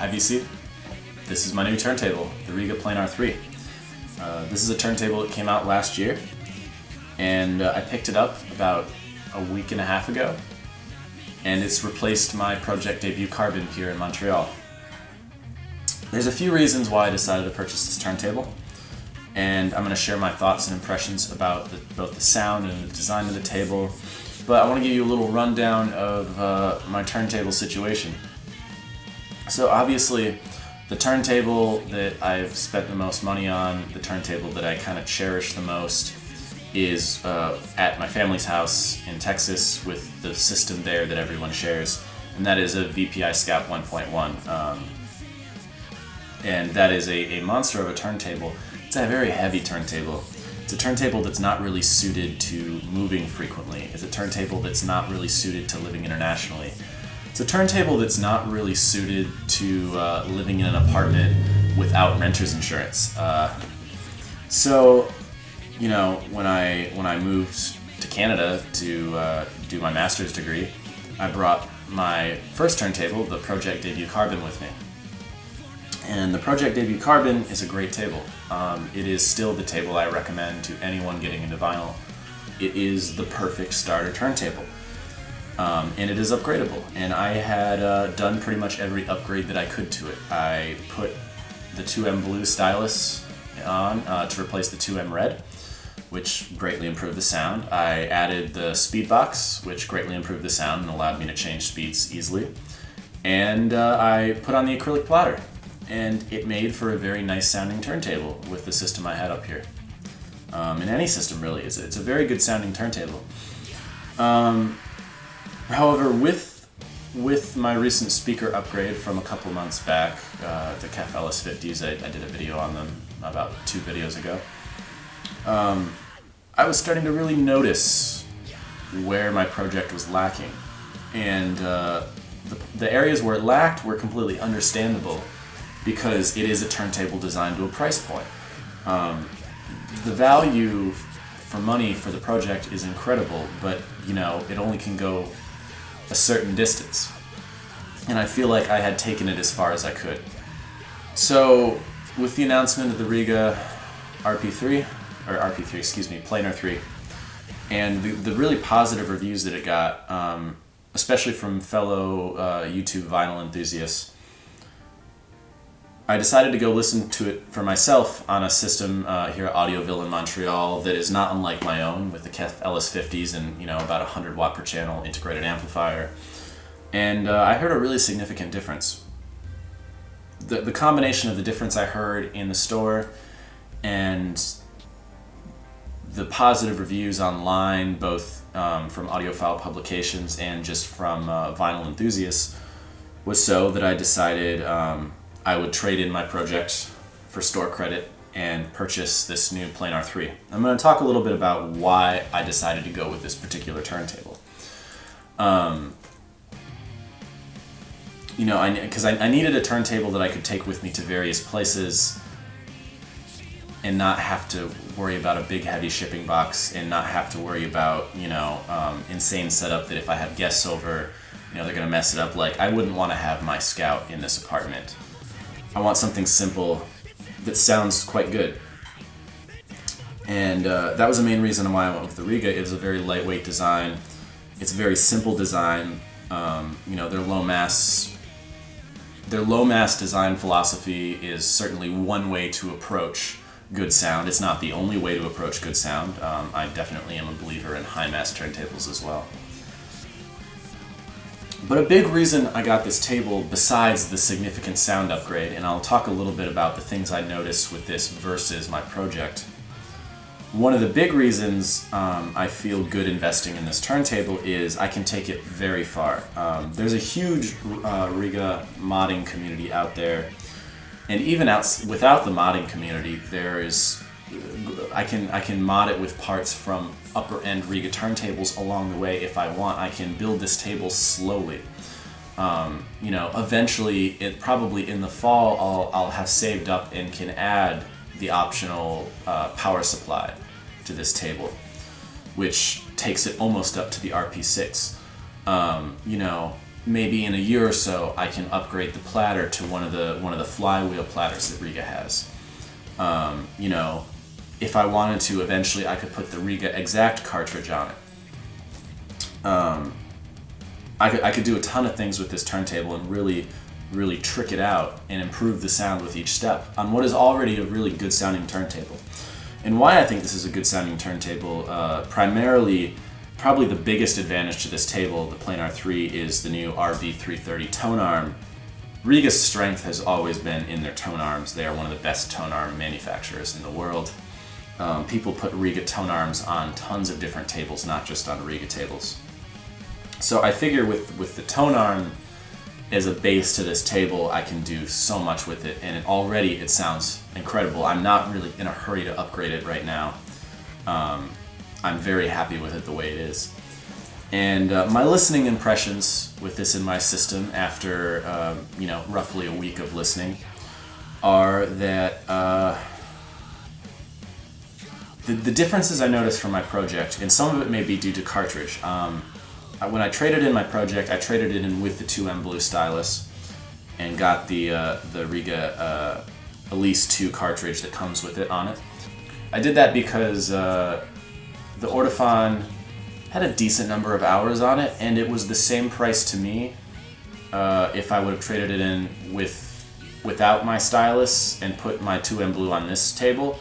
have you seen? This is my new turntable, the Rega Planar 3. This is a turntable that came out last year, and I picked it up about a week and a half ago, and it's replaced my Pro-Ject debut Carbon here in Montreal. There's a few reasons why I decided to purchase this turntable, and I'm going to share my thoughts and impressions about both the sound and the design of the table, but I want to give you a little rundown of my turntable situation. So obviously, the turntable that I've spent the most money on, the turntable that I kind of cherish the most, is at my family's house in Texas with the system there that everyone shares, and that is a VPI Scout 1.1. And that is a monster of a turntable. It's a very heavy turntable. It's a turntable that's not really suited to moving frequently. It's a turntable that's not really suited to living internationally. It's a turntable that's not really suited to living in an apartment without renter's insurance. So, you know, when I moved to Canada to do my master's degree, I brought my first turntable, the Pro-Ject debut Carbon, with me. And the Pro-Ject debut Carbon is a great table. It is still the table I recommend to anyone getting into vinyl. It is the perfect starter turntable. And it is upgradable, and I had done pretty much every upgrade that I could to it. I put the 2M blue stylus on to replace the 2M red, which greatly improved the sound. I added the speed box, which greatly improved the sound and allowed me to change speeds easily. And I put on the acrylic platter, and it made for a very nice sounding turntable with the system I had up here. And any system really, it's a very good sounding turntable. However, with my recent speaker upgrade from a couple months back, the KEF LS50s, I did a video on them about 2 videos ago. I was starting to really notice where my Pro-Ject was lacking, and the areas where it lacked were completely understandable because it is a turntable designed to a price point. The value for money for the Pro-Ject is incredible, but you know, it only can go a certain distance, and I feel like I had taken it as far as I could. So with the announcement of the Rega Planar 3, and the really positive reviews that it got, especially from fellow YouTube vinyl enthusiasts, I decided to go listen to it for myself on a system here at Audioville in Montreal that is not unlike my own, with the KEF LS50s and, you know, about 100 watt per channel integrated amplifier. And I heard a really significant difference. The combination of the difference I heard in the store and the positive reviews online, both from audiophile publications and just from vinyl enthusiasts, was so that I decided I would trade in my Pro-Ject for store credit and purchase this new Planar 3. I'm going to talk a little bit about why I decided to go with this particular turntable. You know, because I needed a turntable that I could take with me to various places and not have to worry about a big heavy shipping box and not have to worry about, you know, insane setup that if I have guests over, you know, they're going to mess it up. Like, I wouldn't want to have my Scout in this apartment. I want something simple that sounds quite good. And that was the main reason why I went with the Rega. It is a very lightweight design. It's a very simple design. You know, their low mass design philosophy is certainly one way to approach good sound. It's not the only way to approach good sound. I definitely am a believer in high mass turntables as well. But a big reason I got this table, besides the significant sound upgrade, and I'll talk a little bit about the things I noticed with this versus my Pro-Ject. One of the big reasons I feel good investing in this turntable is I can take it very far. There's a huge Rega modding community out there, and even without the modding community, there is I can mod it with parts from upper end Rega turntables along the way if I want. I can build this table slowly. You know, eventually, probably in the fall, I'll have saved up and can add the optional power supply to this table, which takes it almost up to the RP6. You know, maybe in a year or so, I can upgrade the platter to one of the flywheel platters that Rega has. You know, if I wanted to, eventually I could put the Rega Exact cartridge on it. I could do a ton of things with this turntable and really trick it out and improve the sound with each step on what is already a really good sounding turntable. And why I think this is a good sounding turntable, primarily, probably the biggest advantage to this table, the Planar 3, is the new RB330 tone arm. Rega's strength has always been in their tone arms. They are one of the best tone arm manufacturers in the world. People put Rega tone arms on tons of different tables, not just on Rega tables. So I figure with the tone arm as a base to this table, I can do so much with it, and already it sounds incredible. I'm not really in a hurry to upgrade it right now. I'm very happy with it the way it is. And my listening impressions with this in my system after you know, roughly a week of listening are that the differences I noticed from my Pro-Ject, and some of it may be due to cartridge. When I traded in my Pro-Ject, I traded it in with the 2M Blue stylus and got the Rega Elise 2 cartridge that comes with it on it. I did that because the Ortophon had a decent number of hours on it, and it was the same price to me if I would have traded it in without my stylus and put my 2M Blue on this table,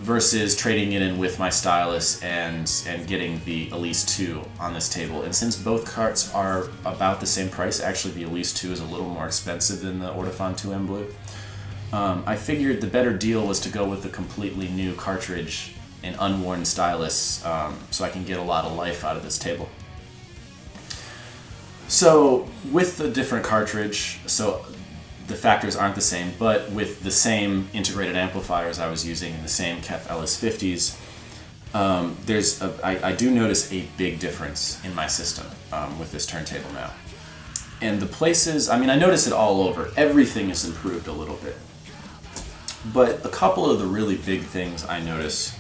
versus trading it in with my stylus and getting the Elise 2 on this table. And since both carts are about the same price, actually the Elise 2 is a little more expensive than the Ortophon 2M Blue, I figured the better deal was to go with the completely new cartridge and unworn stylus, so I can get a lot of life out of this table. So with the different cartridge, so the factors aren't the same, but with the same integrated amplifiers I was using and the same KEF LS50s, I do notice a big difference in my system with this turntable now. And the places, I mean, I notice it all over. Everything is improved a little bit. But a couple of the really big things I notice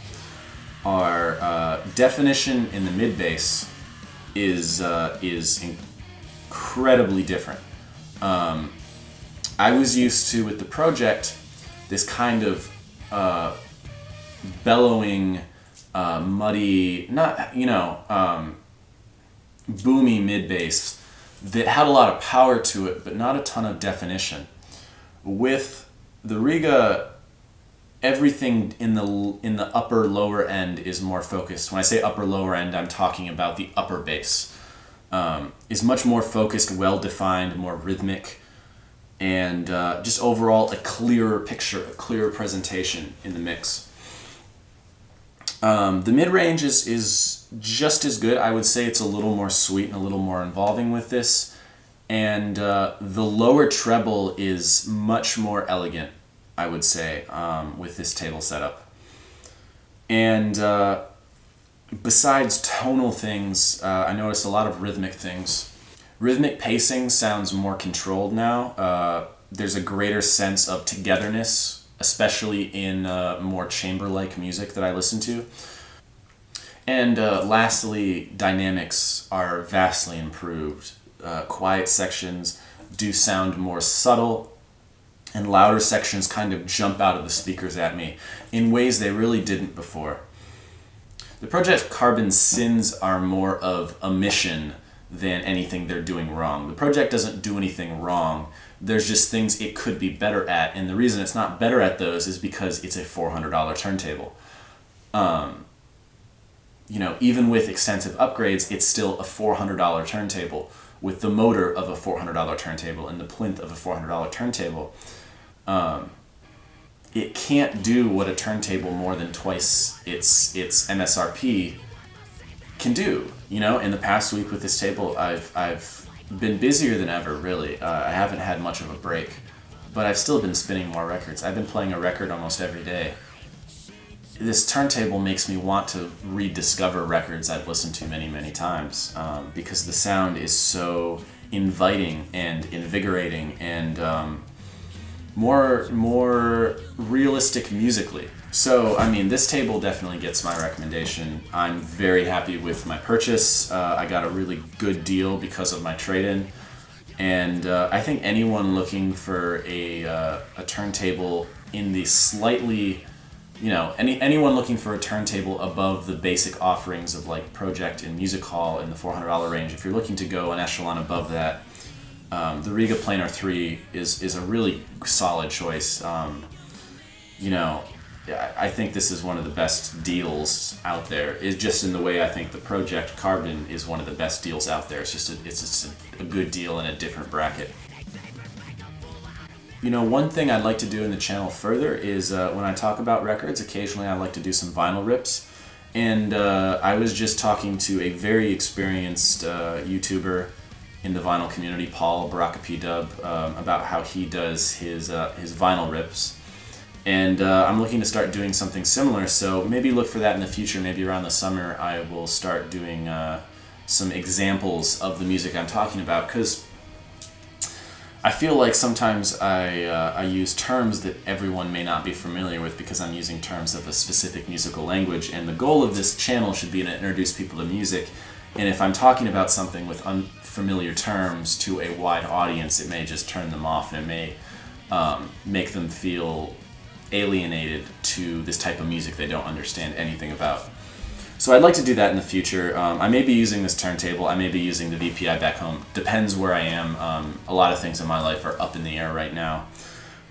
are definition in the mid-bass is incredibly different. I was used to, with the Pro-Ject, this kind of bellowing, muddy, not, you know, boomy mid-bass that had a lot of power to it, but not a ton of definition. With the Rega, everything in the upper lower end is more focused. When I say upper lower end, I'm talking about the upper bass. Is much more focused, well-defined, more rhythmic, and just overall a clearer picture, a clearer presentation in the mix. The mid-range is just as good. I would say it's a little more sweet and a little more involving with this. And the lower treble is much more elegant, I would say, with this table setup. And besides tonal things, I noticed a lot of rhythmic things. Rhythmic pacing sounds more controlled now. There's a greater sense of togetherness, especially in more chamber-like music that I listen to. And lastly, dynamics are vastly improved. Quiet sections do sound more subtle, and louder sections kind of jump out of the speakers at me in ways they really didn't before. The Pro-Ject Carbon sins are more of omission than anything they're doing wrong. The Pro-Ject doesn't do anything wrong. There's just things it could be better at, and the reason it's not better at those is because it's a $400 turntable. You know, even with extensive upgrades, it's still a $400 turntable with the motor of a $400 turntable and the plinth of a $400 turntable. It can't do what a turntable more than twice its MSRP can do. You know, in the past week with this table, I've been busier than ever, really. I haven't had much of a break, but I've still been spinning more records. I've been playing a record almost every day. This turntable makes me want to rediscover records I've listened to many, many times, because the sound is so inviting and invigorating and more realistic musically. So, I mean, this table definitely gets my recommendation. I'm very happy with my purchase. I got a really good deal because of my trade-in. And I think anyone looking for a turntable in the slightly, anyone looking for a turntable above the basic offerings of like Pro-Ject and Music Hall in the $400 range, if you're looking to go an echelon above that, the Rega Planar 3 is a really solid choice. I think this is one of the best deals out there. It's just in the way I think the Pro-Ject Carbon is one of the best deals out there. It's just a good deal in a different bracket. One thing I'd like to do in the channel further is when I talk about records, occasionally I like to do some vinyl rips. And I was just talking to a very experienced YouTuber in the vinyl community, Paul Baraka P-Dub, about how he does his vinyl rips. And I'm looking to start doing something similar, so maybe look for that in the future. Maybe around the summer I will start doing some examples of the music I'm talking about, because I feel like sometimes I use terms that everyone may not be familiar with because I'm using terms of a specific musical language, and the goal of this channel should be to introduce people to music. And if I'm talking about something with unfamiliar terms to a wide audience, it may just turn them off, and it may make them feel alienated to this type of music they don't understand anything about. So I'd like to do that in the future. I may be using this turntable, I may be using the VPI back home, depends where I am. A lot of things in my life are up in the air right now,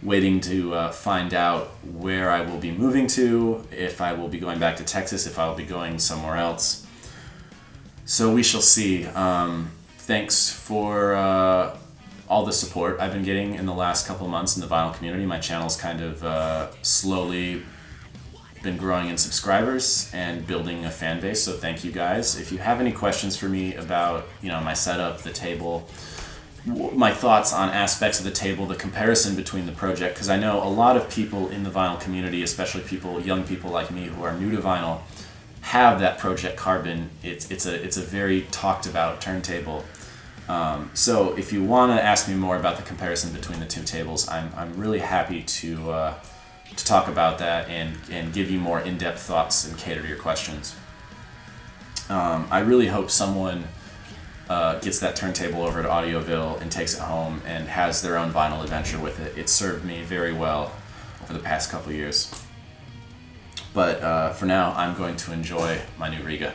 waiting to find out where I will be moving to, if I will be going back to Texas, if I will be going somewhere else. So we shall see. Thanks for all the support I've been getting in the last couple of months in the vinyl community. My channel's kind of slowly been growing in subscribers and building a fan base, so thank you guys. If you have any questions for me about my setup, the table, my thoughts on aspects of the table, the comparison between the Pro-Ject, because I know a lot of people in the vinyl community, especially young people like me who are new to vinyl, have that Pro-Ject Carbon. It's a very talked about turntable. So if you want to ask me more about the comparison between the two tables, I'm really happy to talk about that and give you more in-depth thoughts and cater to your questions. I really hope someone gets that turntable over to Audioville and takes it home and has their own vinyl adventure with it. It served me very well over the past couple of years. But for now, I'm going to enjoy my new Rega.